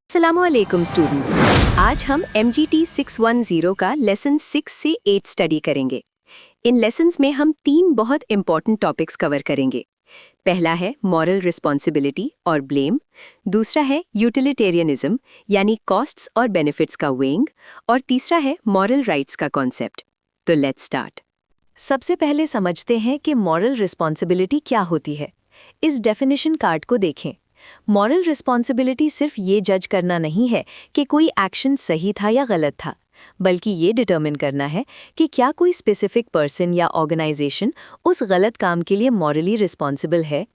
अस्सलामुअलैकुम स्टूडेंट्स। आज हम MGT 610 का लेसन 6 से 8 स्टडी करेंगे। इन लेसन्स में हम 3 बहुत इंपॉर्टेंट टॉपिक्स कवर करेंगे। पहला है मॉरल रिस्पॉन्सिबिलिटी और ब्लेम, दूसरा है यूटिलिटेरियनिज्म यानी कॉस्ट्स और बेनिफिट्स का वेइंग, और तीसरा है मॉरल राइट्स का कॉन्सेप्ट। तो लेट्स स्टार्ट। सबसे पहले समझते हैं कि मॉरल रिस्पॉन्सिबिलिटी क्या होती है। इस डेफिनेशन कार्ड को देखें। मॉरल रिस्पॉन्सिबिलिटी सिर्फ ये जज करना नहीं है कि कोई एक्शन सही था या गलत था, बल्कि ये डिटर्मिन करना है कि क्या कोई स्पेसिफिक पर्सन या ऑर्गेनाइजेशन उस गलत काम के लिए मॉरली रिस्पॉन्सिबल है।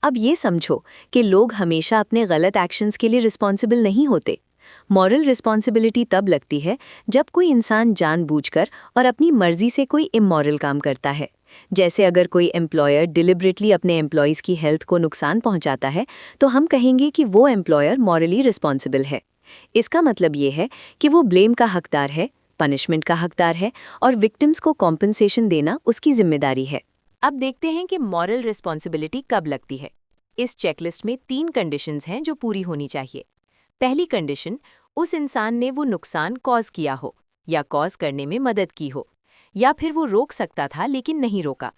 अब ये समझो कि लोग हमेशा अपने गलत एक्शंस के लिए रिस्पॉन्सिबल नहीं होते। मॉरल रिस्पॉन्सिबिलिटी तब लगती है जब कोई इंसान जानबूझकर और अपनी मर्जी से कोई इमॉरल काम करता है। जैसे अगर कोई एम्प्लॉयर डिलिबरेटली अपने एम्प्लॉयज़ की हेल्थ को नुकसान पहुंचाता है, तो हम कहेंगे कि वो एम्प्लॉयर मॉरली रिस्पॉन्सिबल है। इसका मतलब ये है कि वो ब्लेम का हकदार है, पनिशमेंट का हकदार है, और विक्टिम्स को कॉम्पनसेशन देना उसकी जिम्मेदारी है। अब देखते हैं कि मॉरल रिस्पॉन्सिबिलिटी कब लगती है। इस चेकलिस्ट में 3 कंडीशंस हैं जो पूरी होनी चाहिए। पहली कंडीशन, उस इंसान ने वो नुकसान कॉज किया हो या कॉज करने में मदद की हो, या फिर वो रोक सकता था लेकिन नहीं रोका।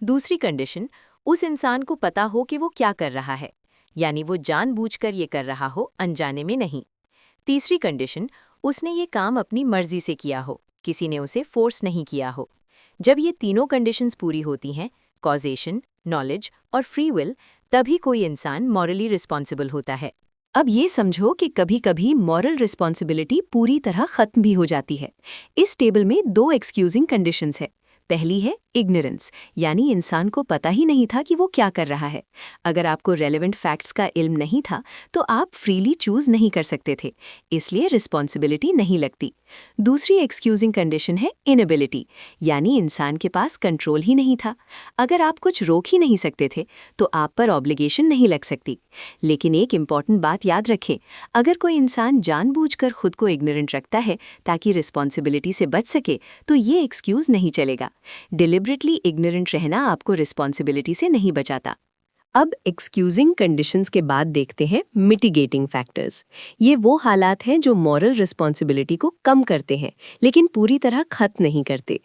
दूसरी कंडीशन, उस इंसान को पता हो कि वो क्या कर रहा है, यानी वो जानबूझकर ये कर रहा हो, अनजाने में नहीं। तीसरी कंडीशन, उसने ये काम अपनी मर्जी से किया हो, किसी ने उसे फोर्स नहीं किया हो। जब ये तीनों कंडीशंस पूरी होती हैं, कॉजेशन, नॉलेज और फ्री विल, तभी कोई इंसान मॉरली रिस्पॉन्सिबल होता है। अब ये समझो कि कभी-कभी मॉरल रिस्पॉन्सिबिलिटी पूरी तरह खत्म भी हो जाती है। इस टेबल में 2 एक्सक्यूजिंग कंडीशंस है। पहली है इग्नोरेंस, यानी इंसान को पता ही नहीं था कि वो क्या कर रहा है। अगर आपको रेलेवेंट फैक्ट्स का इल्म नहीं था, तो आप फ्रीली चूज नहीं कर सकते थे, इसलिए रिस्पॉन्सिबिलिटी नहीं लगती। दूसरी एक्सक्यूजिंग कंडीशन है इनएबिलिटी, यानी इंसान के पास कंट्रोल ही नहीं था। अगर आप कुछ रोक ही नहीं सकते थे, तो आप पर ऑब्लिगेशन नहीं लग सकती। लेकिन एक इम्पॉर्टेंट बात याद रखें, अगर कोई इंसान जानबूझकर खुद को इग्नोरेंट रखता है ताकि रिस्पॉन्सिबिलिटी से बच सके, तो ये एक्सक्यूज नहीं चलेगा। डिलिबरेटली इग्नोरेंट रहना आपको रिस्पॉन्सिबिलिटी से नहीं बचाता। अब एक्सक्यूजिंग कंडीशंस के बाद देखते हैं मिटिगेटिंग फैक्टर्स। ये वो हालात हैं जो मॉरल रिस्पॉन्सिबिलिटी को कम करते हैं, लेकिन पूरी तरह खत्म नहीं करते।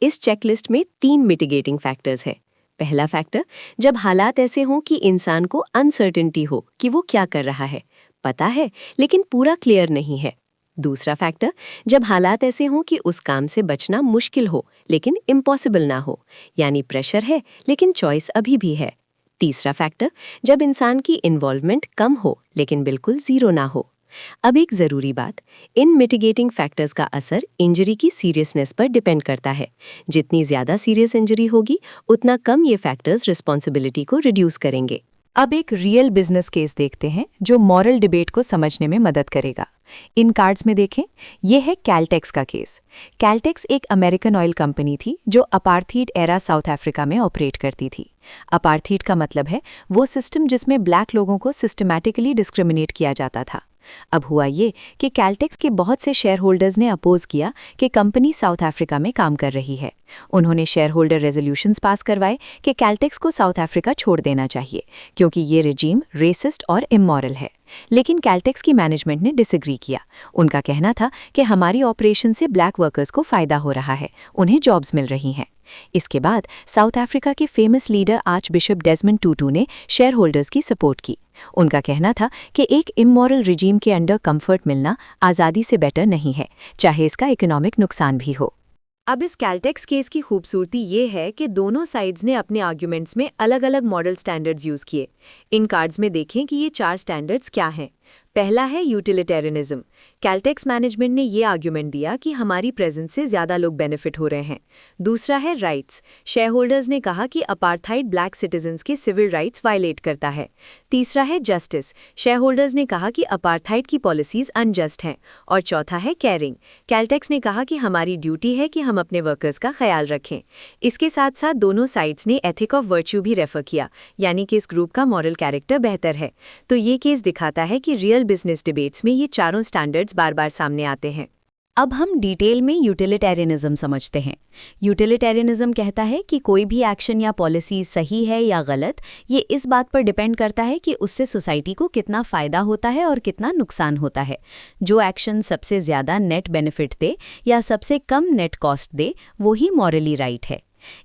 इस चेकलिस्ट में 3 मिटिगेटिंग फैक्टर्स हैं। पहला फैक्टर, जब हालात ऐसे हों कि इंसान को अनसर्टेनिटी हो कि वो क्या कर रहा है, पता है लेकिन पूरा क्लियर नहीं है। दूसरा फैक्टर, जब हालात ऐसे हों कि उस काम से बचना मुश्किल हो लेकिन इम्पॉसिबल ना हो, यानी प्रेशर है लेकिन चॉइस अभी भी है। तीसरा फैक्टर, जब इंसान की इन्वॉल्वमेंट कम हो लेकिन बिल्कुल ज़ीरो ना हो। अब एक ज़रूरी बात, इन मिटिगेटिंग फैक्टर्स का असर इंजरी की सीरियसनेस पर डिपेंड करता है। जितनी ज़्यादा सीरियस इंजरी होगी, उतना कम ये फैक्टर्स रिस्पॉन्सिबिलिटी को रिड्यूस करेंगे। अब एक रियल बिजनेस केस देखते हैं जो मॉरल डिबेट को समझने में मदद करेगा। इन कार्ड्स में देखें, ये है कैलटेक्स का केस। कैलटेक्स एक अमेरिकन ऑयल कंपनी थी जो अपार्थीड एरा साउथ अफ्रीका में ऑपरेट करती थी। अपार्थीड का मतलब है वो सिस्टम जिसमें ब्लैक लोगों को सिस्टमैटिकली डिस्क्रिमिनेट किया जाता था। अब हुआ ये कि कैलटेक्स के बहुत से शेयर होल्डर्स ने अपोज किया कि कंपनी साउथ अफ्रीका में काम कर रही है। उन्होंने शेयर होल्डर रेजोल्यूशंस पास करवाए कि कैलटेक्स को साउथ अफ्रीका छोड़ देना चाहिए क्योंकि ये रिजीम रेसिस्ट और इमॉरल है। लेकिन कैलटेक्स की मैनेजमेंट ने डिसएग्री किया। उनका कहना था कि हमारी ऑपरेशन से ब्लैक वर्कर्स को फ़ायदा हो रहा है, उन्हें जॉब्स मिल रही हैं। इसके बाद साउथ अफ्रीका के famous leader archbishop Desmond Tutu ने शेयर होल्डर्स की सपोर्ट की। उनका कहना था कि एक इमॉरल रिजीम के अंडर कंफर्ट मिलना आज़ादी से बेटर नहीं है, चाहे इसका इकोनॉमिक नुकसान भी हो। अब इस कैलटेक्स केस की खूबसूरती ये है कि दोनों साइड्स ने अपने आर्ग्यूमेंट्स में अलग अलग मॉडल स्टैंडर्ड्स यूज़ किए। इन कार्ड्स में देखें कि ये 4 स्टैंडर्ड्स क्या हैं। पहला है यूटिलिटेरियनिज्म। कैलटेक्स मैनेजमेंट ने ये आर्ग्यूमेंट दिया कि हमारी प्रेजेंस से ज़्यादा लोग बेनिफिट हो रहे हैं। दूसरा है राइट्स। शेयर होल्डर्स ने कहा कि अपार्थाइड ब्लैक सिटीजन्स के सिविल राइट्स वायलेट करता है। तीसरा है जस्टिस। शेयर होल्डर्स ने कहा कि अपार्थाइड की पॉलिसीज़ अनजस्ट हैं। और चौथा है केयरिंग। कैलटेक्स ने कहा कि हमारी ड्यूटी है कि हम अपने वर्कर्स का ख्याल रखें। इसके साथ साथ दोनों साइड्स ने एथिक ऑफ वर्च्यू भी रेफर किया, यानी कि इस ग्रुप का मॉरल कैरेक्टर बेहतर है। तो ये केस दिखाता है कि रियल बिजनेस डिबेट्स में ये चारों स्टैंडर्ड्स बार बार सामने आते हैं। अब हम डिटेल में यूटिलिटेरियनिज्म समझते हैं। यूटिलिटेरियनिज्म कहता है कि कोई भी एक्शन या पॉलिसी सही है या गलत, ये इस बात पर डिपेंड करता है कि उससे सोसाइटी को कितना फ़ायदा होता है और कितना नुकसान होता है। जो एक्शन सबसे ज़्यादा नेट बेनिफिट दे या सबसे कम नेट कॉस्ट दे, वो ही मॉरली राइट है।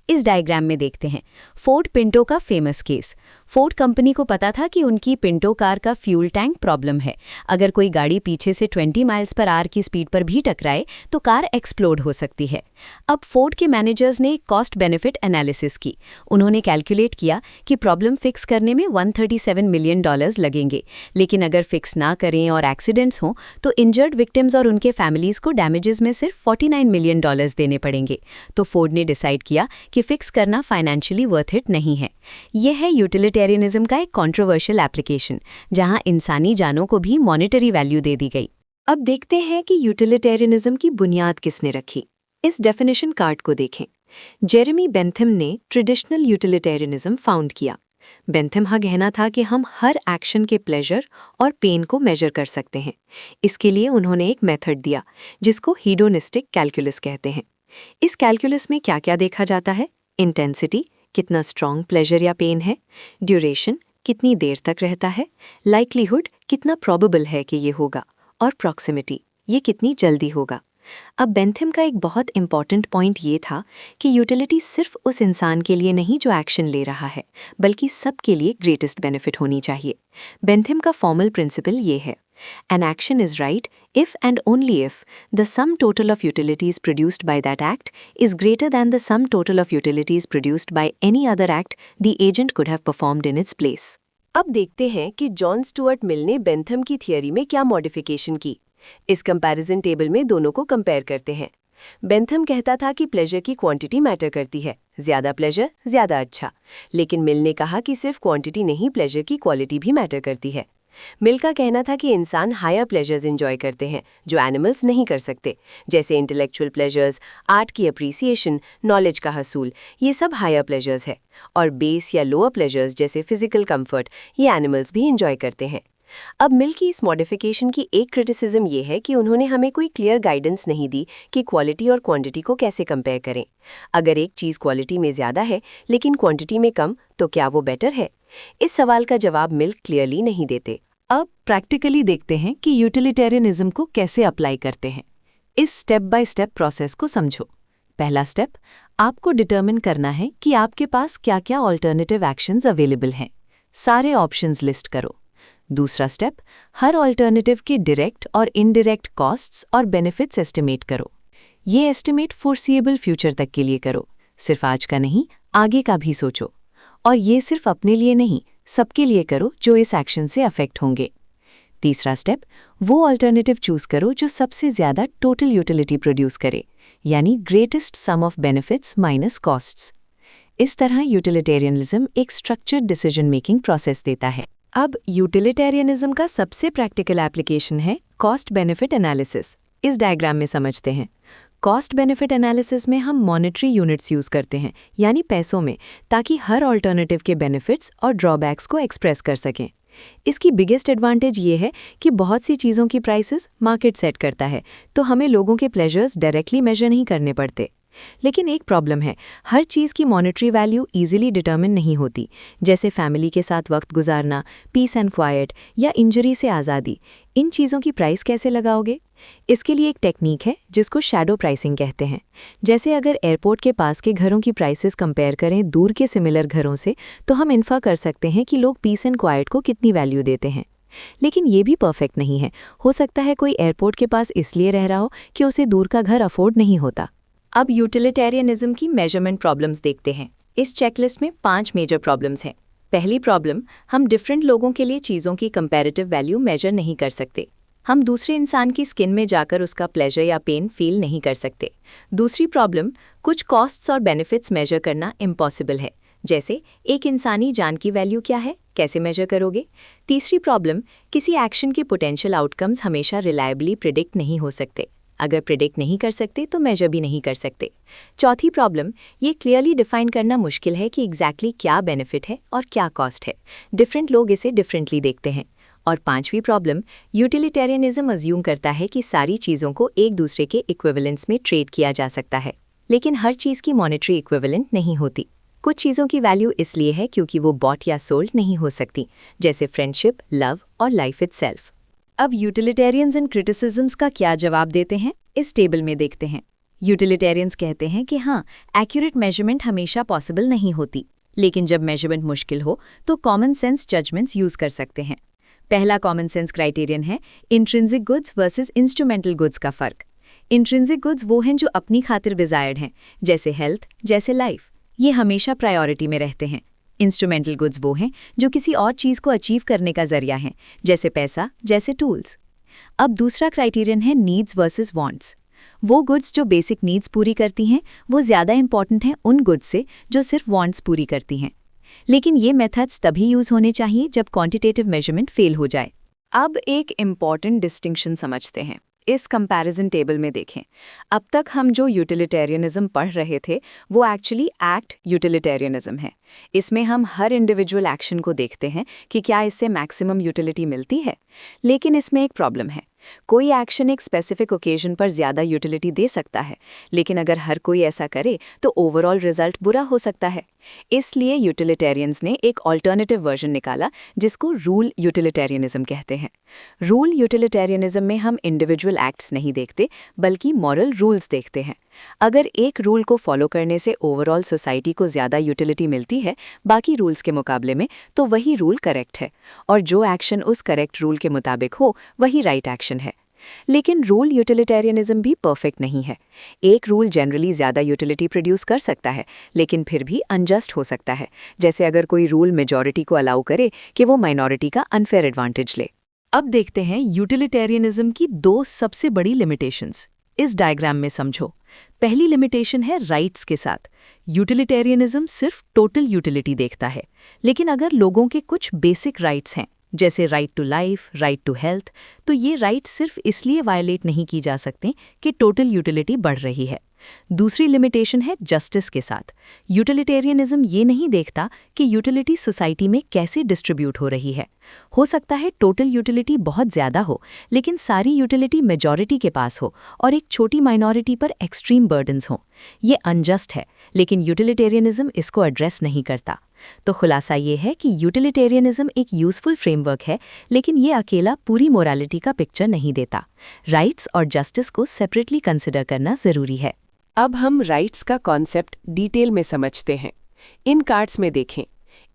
इस डायग्राम में देखते हैं फोर्ड पिंटो का फेमस केस। फोर्ड कंपनी को पता था कि उनकी पिंटो कार का फ्यूल टैंक प्रॉब्लम है। अगर कोई गाड़ी पीछे से 20 माइल्स पर आवर की स्पीड पर भी टकराए तो कार एक्सप्लोड हो सकती है। अब फोर्ड के मैनेजर्स ने कॉस्ट बेनिफिट एनालिसिस की। उन्होंने कैलकुलेट किया कि प्रॉब्लम फिक्स करने में $137 मिलियन लगेंगे, लेकिन अगर फिक्स ना करें और एक्सीडेंट्स हों तो इंजर्ड विक्टिम्स और उनके फैमिलीज को डैमेजेस में सिर्फ $49 मिलियन देने पड़ेंगे। तो फोर्ड ने डिसाइड किया कि फिक्स करना फाइनेंशियली वर्थ इट नहीं है। यह है यूटिलिटेरियनिज्म का एक कंट्रोवर्शियल एप्लीकेशन, जहां इंसानी जानों को भी मॉनेटरी वैल्यू दे दी गई। अब देखते हैं कि यूटिलिटेरियनिज्म की बुनियाद किसने रखी। इस डेफिनेशन कार्ड को देखें। जेरेमी बेंथम ने ट्रेडिशनल यूटिलिटेरियनिज्म फाउंड किया। बेंथम का कहना था कि हम हर एक्शन के प्लेजर और पेन को मेजर कर सकते हैं। इसके लिए उन्होंने एक मेथड दिया जिसको हीडोनिस्टिक कैलकुलस कहते हैं। इस कैलकुलस में क्या क्या देखा जाता है? इंटेंसिटी, कितना स्ट्रॉन्ग प्लेजर या पेन है, ड्यूरेशन, कितनी देर तक रहता है, लाइक्लीहुड, कितना प्रोबेबल है कि ये होगा, और प्रॉक्सिमिटी, ये कितनी जल्दी होगा। अब बेंथम का एक बहुत इंपॉर्टेंट पॉइंट ये था कि यूटिलिटी सिर्फ उस इंसान के लिए नहीं जो एक्शन ले रहा है, बल्कि सबके लिए ग्रेटेस्ट बेनिफिट होनी चाहिए। बेंथम का फॉर्मल प्रिंसिपल ये है: An action is right if and only if the sum total of utilities produced by that act is greater than the sum total of utilities produced by any other act the agent could have performed in its place. अब देखते हैं कि John Stuart Mill ने Bentham की theory में क्या modification की। इस कंपैरिजन टेबल में दोनों को कंपेयर करते हैं। बेंथम कहता था कि प्लेजर की क्वांटिटी मैटर करती है, ज़्यादा प्लेजर ज़्यादा अच्छा। लेकिन मिल ने कहा कि सिर्फ क्वांटिटी नहीं, प्लेजर की क्वालिटी भी मैटर करती है। मिल का कहना था कि इंसान हायर प्लेजर्स एंजॉय करते हैं जो एनिमल्स नहीं कर सकते, जैसे इंटेलेक्चुअल प्लेजर्स, आर्ट की अप्रिसिएशन, नॉलेज का हसूल, ये सब हायर प्लेजर्स है। और बेस या लोअर प्लेजर्स जैसे फिजिकल कंफर्ट, ये एनिमल्स भी एंजॉय करते हैं। अब मिल की इस मॉडिफिकेशन की एक क्रिटिसिज्म ये है कि उन्होंने हमें कोई क्लियर गाइडेंस नहीं दी कि क्वालिटी और क्वांटिटी को कैसे कंपेयर करें। अगर एक चीज़ क्वालिटी में ज़्यादा है लेकिन क्वांटिटी में कम, तो क्या वो बेटर है? इस सवाल का जवाब मिल क्लियरली नहीं देते। अब प्रैक्टिकली देखते हैं कि यूटिलिटेरियनिज्म को कैसे अप्लाई करते हैं। इस स्टेप बाय स्टेप प्रोसेस को समझो। पहला स्टेप, आपको डिटर्मिन करना है कि आपके पास क्या क्या ऑल्टरनेटिव एक्शंस अवेलेबल हैं। सारे ऑप्शंस लिस्ट करो। दूसरा स्टेप, हर ऑल्टरनेटिव के डायरेक्ट और इनडायरेक्ट कॉस्ट्स और बेनिफिट्स एस्टिमेट करो। ये एस्टिमेट फोर्सिएबल फ्यूचर तक के लिए करो, सिर्फ आज का नहीं, आगे का भी सोचो। और ये सिर्फ अपने लिए नहीं, सबके लिए करो जो इस एक्शन से अफेक्ट होंगे। तीसरा स्टेप, वो ऑल्टरनेटिव चूज करो जो सबसे ज़्यादा टोटल यूटिलिटी प्रोड्यूस करे, यानी greatest sum of benefits minus costs. इस तरह यूटिलिटेरियनिज्म एक स्ट्रक्चर्ड डिसीजन मेकिंग प्रोसेस देता है। अब यूटिलिटेरियनिज्म का सबसे प्रैक्टिकल एप्लीकेशन है कॉस्ट बेनिफिट एनालिसिस। इस डायग्राम में समझते हैं। कॉस्ट बेनिफिट एनालिसिस में हम मॉनेटरी यूनिट्स यूज़ करते हैं, यानी पैसों में, ताकि हर ऑल्टरनेटिव के बेनिफिट्स और ड्रॉबैक्स को एक्सप्रेस कर सकें। इसकी बिगेस्ट एडवांटेज ये है कि बहुत सी चीज़ों की प्राइसेस मार्केट सेट करता है, तो हमें लोगों के प्लेजर्स डायरेक्टली मेजर नहीं करने पड़ते। लेकिन एक प्रॉब्लम है, हर चीज़ की मॉनेटरी वैल्यू इजीली डिटर्मिन नहीं होती, जैसे फैमिली के साथ वक्त गुजारना, पीस एंड क्वाइट या इंजरी से आज़ादी। इन चीज़ों की प्राइस कैसे लगाओगे? इसके लिए एक टेक्निक है जिसको शैडो प्राइसिंग कहते हैं। जैसे अगर एयरपोर्ट के पास के घरों की प्राइसेस कंपेयर करें दूर के सिमिलर घरों से, तो हम इन्फा कर सकते हैं कि लोग पीस एंड क्वाइट को कितनी वैल्यू देते हैं। लेकिन ये भी परफेक्ट नहीं है। हो सकता है कोई एयरपोर्ट के पास इसलिए रह रहा हो कि उसे दूर का घर अफोर्ड नहीं होता। अब यूटिलिटेरियनिज्म की मेजरमेंट प्रॉब्लम्स देखते हैं। इस चेकलिस्ट में 5 मेजर प्रॉब्लम्स हैं। पहली प्रॉब्लम, हम डिफरेंट लोगों के लिए चीज़ों की कंपैरेटिव वैल्यू मेजर नहीं कर सकते। हम दूसरे इंसान की स्किन में जाकर उसका प्लेजर या पेन फील नहीं कर सकते। दूसरी प्रॉब्लम, कुछ कॉस्ट्स और बेनिफिट्स मेजर करना इम्पॉसिबल है, जैसे एक इंसानी जान की वैल्यू क्या है, कैसे मेजर करोगे। तीसरी प्रॉब्लम, किसी एक्शन के पोटेंशियल आउटकम्स हमेशा रिलायबली प्रिडिक्ट नहीं हो सकते। अगर प्रिडिक्ट नहीं कर सकते तो मेजर भी नहीं कर सकते। चौथी प्रॉब्लम, ये क्लियरली डिफाइन करना मुश्किल है कि एग्जैक्टली क्या बेनिफिट है और क्या कॉस्ट है। डिफरेंट लोग इसे डिफरेंटली देखते हैं। और पांचवी प्रॉब्लम, यूटिलिटेरियनिज्म अज्यूम करता है कि सारी चीज़ों को एक दूसरे के इक्विवेलेंट्स में ट्रेड किया जा सकता है, लेकिन हर चीज़ की मॉनेटरी इक्विवेलेंट नहीं होती। कुछ चीज़ों की वैल्यू इसलिए है क्योंकि वो बॉट या सोल्ड नहीं हो सकती, जैसे फ्रेंडशिप, लव और लाइफ इटसेल्फ। अब यूटिलिटेरियंस इन क्रिटिसिज्म्स का क्या जवाब देते हैं, इस टेबल में देखते हैं। यूटिलिटेरियंस कहते हैं कि हाँ, एक्यूरेट मेजरमेंट हमेशा पॉसिबल नहीं होती, लेकिन जब मेजरमेंट मुश्किल हो तो कॉमन सेंस जजमेंट्स यूज कर सकते हैं। पहला कॉमन सेंस क्राइटेरियन है intrinsic goods versus instrumental goods का फर्क। इंट्रिंसिक गुड्स वो हैं जो अपनी खातिर डिजायर्ड हैं, जैसे हेल्थ, जैसे लाइफ, ये हमेशा प्रायोरिटी में रहते हैं। इंस्ट्रूमेंटल गुड्स वो हैं जो किसी और चीज़ को अचीव करने का जरिया हैं, जैसे पैसा, जैसे टूल्स। अब दूसरा क्राइटेरियन है नीड्स वर्सेस वांट्स। वो गुड्स जो बेसिक नीड्स पूरी करती हैं वो ज़्यादा इंपॉर्टेंट हैं उन गुड्स से जो सिर्फ वांट्स पूरी करती हैं। लेकिन ये मेथड्स तभी यूज़ होने चाहिए जब क्वांटिटेटिव मेजरमेंट फेल हो जाए। अब एक इम्पॉर्टेंट डिस्टिंक्शन समझते हैं। इस कंपैरिजन टेबल में देखें, अब तक हम जो यूटिलिटेरियनिज्म पढ़ रहे थे वो एक्चुअली एक्ट यूटिलिटेरियनिज्म है। इसमें हम हर इंडिविजुअल एक्शन को देखते हैं कि क्या इससे मैक्सिमम यूटिलिटी मिलती है। लेकिन इसमें एक प्रॉब्लम है, कोई एक्शन एक स्पेसिफिक ओकेजन पर ज़्यादा यूटिलिटी दे सकता है, लेकिन अगर हर कोई ऐसा करे तो ओवरऑल रिजल्ट बुरा हो सकता है। इसलिए यूटिलिटेरियंस ने एक ऑल्टरनेटिव वर्जन निकाला जिसको रूल यूटिलिटेरियनिज्म कहते हैं। रूल यूटिलिटेरियनिज्म में हम इंडिविजुअल एक्ट्स नहीं देखते बल्कि मॉरल रूल्स देखते हैं। अगर एक रूल को फॉलो करने से ओवरऑल सोसाइटी को ज़्यादा यूटिलिटी मिलती है बाकी रूल्स के मुकाबले में, तो वही रूल करेक्ट है, और जो एक्शन उस करेक्ट रूल के मुताबिक हो वही राइट एक्शन है। लेकिन रूल यूटिलिटेरियनिज्म भी परफेक्ट नहीं है। एक रूल जनरली ज़्यादा यूटिलिटी प्रोड्यूस कर सकता है, लेकिन फिर भी अनजस्ट हो सकता है, जैसे अगर कोई रूल मेजॉरिटी को अलाउ करे कि वो माइनॉरिटी का अनफेयर एडवांटेज ले। अब देखते हैं यूटिलिटेरियनिज्म की दो सबसे बड़ी लिमिटेशंस। इस डायग्राम में समझो। पहली लिमिटेशन है राइट्स के साथ। यूटिलिटेरियनिज्म सिर्फ टोटल यूटिलिटी देखता है, लेकिन अगर लोगों के कुछ बेसिक राइट्स हैं, जैसे right to life, right to health, तो ये राइट्स सिर्फ इसलिए वायलेट नहीं की जा सकते कि टोटल यूटिलिटी बढ़ रही है। दूसरी लिमिटेशन है जस्टिस के साथ। यूटिलिटेरियनिज्म ये नहीं देखता कि यूटिलिटी सोसाइटी में कैसे डिस्ट्रीब्यूट हो रही है। हो सकता है टोटल यूटिलिटी बहुत ज़्यादा हो, लेकिन सारी यूटिलिटी मेजॉरिटी के पास हो और एक छोटी माइनॉरिटी पर एक्सट्रीम बर्डन्स हों। ये अनजस्ट है, लेकिन यूटिलिटेरियनिज्म इसको एड्रेस नहीं करता। तो खुलासा ये है कि यूटिलिटेरियनिज्म एक यूजफुल फ्रेमवर्क है, लेकिन ये अकेला पूरी मोरालिटी का पिक्चर नहीं देता। राइट्स और जस्टिस को सेपरेटली कंसिडर करना ज़रूरी है। अब हम राइट्स का कॉन्सेप्ट डिटेल में समझते हैं। इन कार्ड्स में देखें,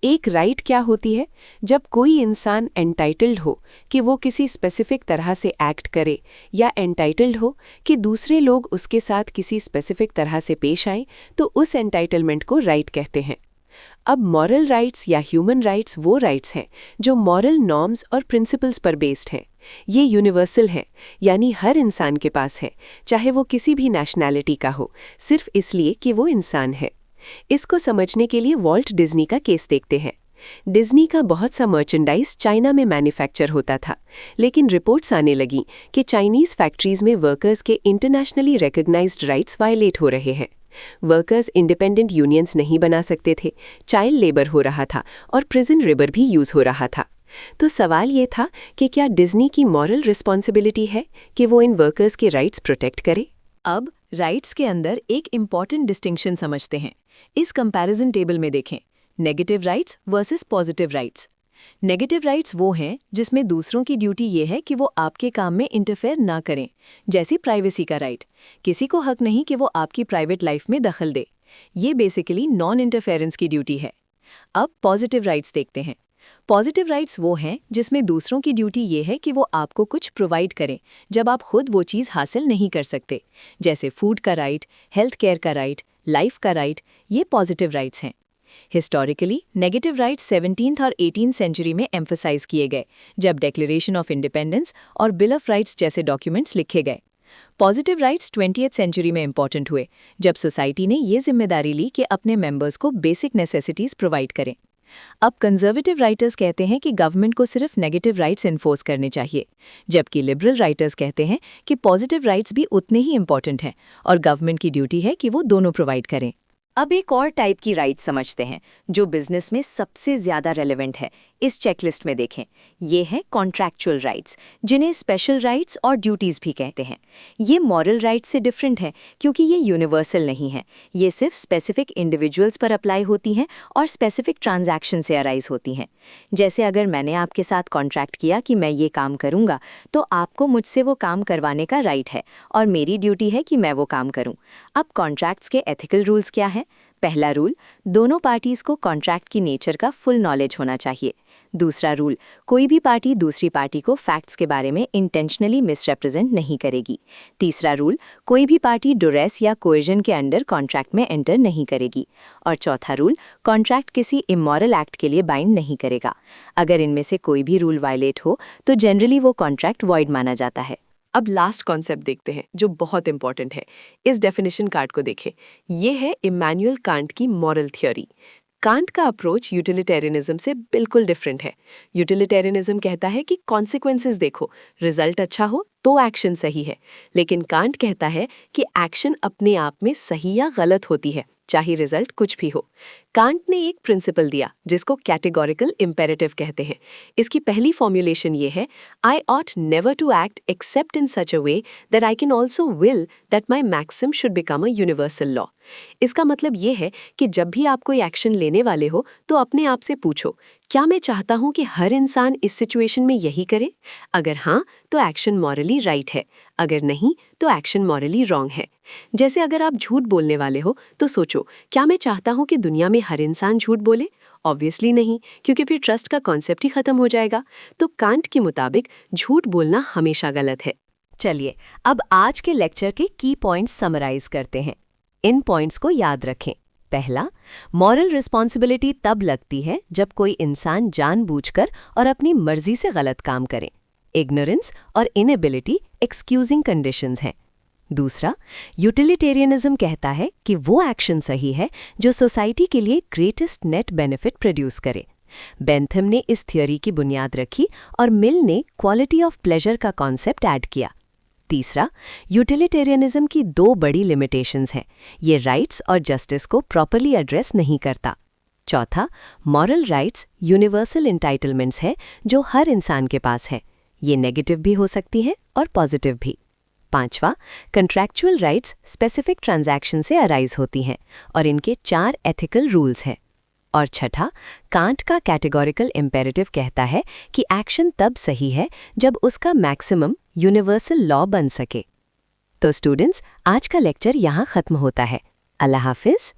एक राइट क्या होती है? जब कोई इंसान एंटाइटल्ड हो कि वो किसी स्पेसिफिक तरह से एक्ट करे, या एंटाइटल्ड हो कि दूसरे लोग उसके साथ किसी स्पेसिफिक तरह से पेश आएं, तो उस एंटाइटलमेंट को राइट कहते हैं। अब मॉरल राइट्स या ह्यूमन राइट्स वो राइट्स हैं जो मॉरल नॉर्म्स और प्रिंसिपल्स पर बेस्ड हैं। ये यूनिवर्सल हैं, यानी हर इंसान के पास है, चाहे वो किसी भी नेशनैलिटी का हो, सिर्फ इसलिए कि वो इंसान है। इसको समझने के लिए वॉल्ट डिज्नी का केस देखते हैं। डिज्नी का बहुत सा मर्चेंडाइज चाइना में मैन्युफैक्चर होता था, लेकिन रिपोर्ट्स आने लगी कि चाइनीज़ फैक्ट्रीज में वर्कर्स के इंटरनेशनली रिकॉग्नाइज्ड राइट्स वायलेट हो रहे हैं। वर्कर्स इंडिपेंडेंट यूनियंस नहीं बना सकते थे, चाइल्ड लेबर हो रहा था और प्रिजन लेबर भी यूज़ हो रहा था। तो सवाल ये था कि क्या डिज्नी की मॉरल रिस्पॉन्सिबिलिटी है कि वो इन वर्कर्स के राइट्स प्रोटेक्ट करे? अब राइट्स के अंदर एक इम्पॉर्टेंट डिस्टिंक्शन समझते हैं। इस कंपैरिजन टेबल में देखें, negative rights versus positive rights. Negative rights वो हैं जिसमें दूसरों की ड्यूटी ये है कि वो आपके काम में इंटरफेयर ना करें, जैसे प्राइवेसी का राइट। किसी को हक नहीं कि वो आपकी प्राइवेट लाइफ में दखल दे। ये बेसिकली नॉन इंटरफेरेंस की ड्यूटी है। अब पॉजिटिव राइट्स देखते हैं। पॉजिटिव राइट्स वो हैं जिसमें दूसरों की ड्यूटी ये है कि वो आपको कुछ प्रोवाइड करें जब आप खुद वो चीज़ हासिल नहीं कर सकते, जैसे फूड का राइट, हेल्थ केयर का राइट, लाइफ का राइट। ये पॉजिटिव राइट्स हैं। हिस्टोरिकली नेगेटिव राइट्स 17th और 18th सेंचुरी में एम्फसाइज किए गए, जब डिक्लेरेशन ऑफ इंडिपेंडेंस और बिल ऑफ राइट्स जैसे डॉक्यूमेंट्स लिखे गए। पॉजिटिव राइट्स 20th सेंचुरी में इंपॉर्टेंट हुए, जब सोसाइटी ने ये जिम्मेदारी ली कि अपने मेंबर्स को बेसिक नेसेसिटीज़ प्रोवाइड करें। अब कंजर्वेटिव राइटर्स कहते हैं कि गवर्नमेंट को सिर्फ नेगेटिव राइट्स इन्फोर्स करने चाहिए, जबकि लिबरल राइटर्स कहते हैं कि पॉजिटिव राइट्स भी उतने ही इंपॉर्टेंट हैं और गवर्नमेंट की ड्यूटी है कि वो दोनों प्रोवाइड करें। अब एक और टाइप की राइट समझते हैं जो बिजनेस में सबसे ज्यादा रेलेवेंट है। इस चेकलिस्ट में देखें, ये है कॉन्ट्रैक्चुअल राइट्स, जिन्हें स्पेशल राइट्स और ड्यूटीज भी कहते हैं। ये मॉरल राइट्स से डिफरेंट है क्योंकि ये यूनिवर्सल नहीं है। ये सिर्फ स्पेसिफिक इंडिविजुअल्स पर अप्लाई होती हैं और स्पेसिफिक ट्रांजैक्शन से अराइज होती हैं। जैसे अगर मैंने आपके साथ कॉन्ट्रैक्ट किया कि मैं ये काम करूंगा, तो आपको मुझसे वो काम करवाने का राइट है और मेरी ड्यूटी है कि मैं वो काम करूं। अब कॉन्ट्रैक्ट्स के एथिकल रूल्स क्या हैं? पहला रूल, दोनों पार्टीज को कॉन्ट्रैक्ट की नेचर का फुल नॉलेज होना चाहिए। दूसरा रूल, कोई भी पार्टी दूसरी पार्टी को फैक्ट्स के बारे में इंटेंशनली मिसरिप्रेजेंट नहीं करेगी। तीसरा रूल, कोई भी पार्टी डुरेस या कोएजन के अंडर कॉन्ट्रैक्ट में एंटर नहीं करेगी। और चौथा रूल, कॉन्ट्रैक्ट किसी इमोरल एक्ट के लिए बाइंड नहीं करेगा। अगर इनमें से कोई भी रूल वायलेट हो तो जनरली वो कॉन्ट्रैक्ट वॉइड माना जाता है। अब लास्ट कॉन्सेप्ट देखते हैं जो बहुत इंपॉर्टेंट है। इस डेफिनेशन कार्ड को देखें। ये है इमैनुअल कांट की मॉरल थ्योरी। कांट का अप्रोच यूटिलिटेरियनिज्म से बिल्कुल डिफरेंट है। यूटिलिटेरियनिज्म कहता है कि कॉन्सिक्वेंसेस देखो, रिजल्ट अच्छा हो तो एक्शन सही है। लेकिन कांट कहता है कि एक्शन अपने आप में सही या गलत होती है, चाहे रिजल्ट कुछ भी हो। कांट ने एक प्रिंसिपल दिया जिसको कैटेगोरिकल इम्पेरेटिव कहते हैं। इसकी पहली फॉर्मुलेशन ये है, I ought never to act except in such a way that I can also will that my maxim should become a universal law. इसका मतलब ये है कि जब भी आप कोई एक्शन लेने वाले हो तो अपने आप से पूछो, क्या मैं चाहता हूं कि हर इंसान इस सिचुएशन में यही करे? अगर हाँ, तो एक्शन मॉरली राइट है, अगर नहीं तो एक्शन मॉरली रॉन्ग है। जैसे अगर आप झूठ बोलने वाले हो तो सोचो, क्या मैं चाहता हूं कि दुनिया में हर इंसान झूठ बोले? ऑब्वियसली नहीं, क्योंकि फिर ट्रस्ट का कॉन्सेप्ट ही खत्म हो जाएगा। तो कांट के मुताबिक झूठ बोलना हमेशा गलत है। चलिए, अब आज के लेक्चर के की पॉइंट्स समराइज करते हैं। इन पॉइंट्स को याद रखें। पहला, मॉरल रिस्पॉन्सिबिलिटी तब लगती है जब कोई इंसान जानबूझकर और अपनी मर्जी से गलत काम करे। इग्नोरेंस और इनएबिलिटी एक्सक्यूजिंग कंडीशंस हैं। दूसरा, यूटिलिटेरियनिज्म कहता है कि वो एक्शन सही है जो सोसाइटी के लिए ग्रेटेस्ट नेट बेनिफिट प्रोड्यूस करे। बेंथम ने इस थ्योरी की बुनियाद रखी और मिल ने क्वालिटी ऑफ प्लेजर का कॉन्सेप्ट ऐड किया। तीसरा, यूटिलिटेरियनिज्म की दो बड़ी लिमिटेशंस हैं। ये राइट्स और जस्टिस को प्रॉपर्ली एड्रेस नहीं करता। चौथा, मॉरल राइट्स यूनिवर्सल एंटाइटलमेंट्स है जो हर इंसान के पास है। ये नेगेटिव भी हो सकती है और पॉजिटिव भी। पांचवा, कंट्रैक्चुअल राइट्स स्पेसिफिक ट्रांजैक्शन से अराइज होती हैं और इनके 4 एथिकल रूल्स हैं। और छठा, कांट का कैटेगोरिकल इम्पेरेटिव कहता है कि एक्शन तब सही है जब उसका मैक्सिमम यूनिवर्सल लॉ बन सके। तो स्टूडेंट्स, आज का लेक्चर यहाँ खत्म होता है। अल्लाह हाफिज।